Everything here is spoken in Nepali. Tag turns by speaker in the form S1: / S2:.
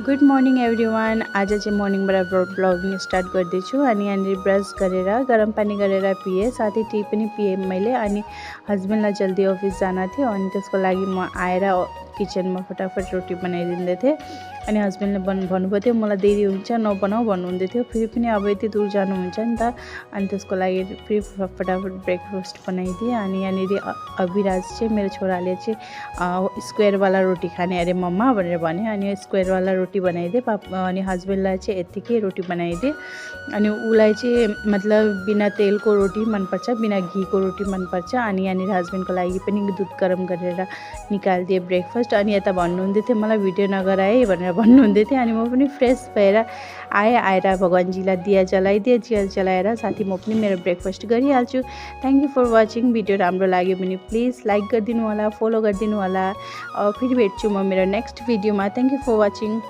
S1: Good morning everyone. आज चाहिँ मर्निङबाट ब्लगिङ स्टार्ट गर्दैछु अनि यहाँनिर ब्रस गरेर गरम पानी गरेर पिएँ, साथै टी पनि पिएँ मैले। अनि हस्बेन्डलाई जल्दी अफिस जान थियो अनि त्यसको लागि म आएर किचनमा फटाफट रोटी बनाइदिँदै थिएँ। अनि हस्बेन्डले भन्नुभएको थियो मलाई देरी हुन्छ नबनाऊ भन्नुहुँदै थियो, फेरि पनि अब यति दूर जानुहुन्छ नि त, अनि त्यसको लागि फेरि फटाफट ब्रेकफास्ट बनाइदिएँ। अनि यहाँनिर अभिराज चाहिँ मेरो छोराले चाहिँ स्क्वायरवाला रोटी खाने अरे मम्मा भनेर भन्यो, अनि स्क्वायरवाला रोटी बनाइदिएँ। अनि हस्बेन्डलाई चाहिँ यत्तिकै रोटी बनाइदिएँ। अनि उसलाई चाहिँ मतलब बिना तेलको रोटी मनपर्छ, बिना घीको रोटी मनपर्छ। अनि यहाँनिर हस्बेन्डको लागि पनि दुध गरम गरेर निकालिदिएँ ब्रेकफास्ट। अनि यता भन्नुहुँदै थियो मलाई भिडियो नगराए भनेर भन्नुहुँदै थियो। अनि म पनि फ्रेस भएर आएर भगवान्जीलाई दिया जलाइदिएँ, दिया जलाएर साथी म पनि मेरो ब्रेकफास्ट गरिहाल्छु। Thank you for watching. Video राम्रो लाग्यो भने प्लिज लाइक गरिदिनु होला, फलो गरिदिनु होला। फेरि भेट्छु म मेरो नेक्स्ट भिडियोमा। Thank you for watching.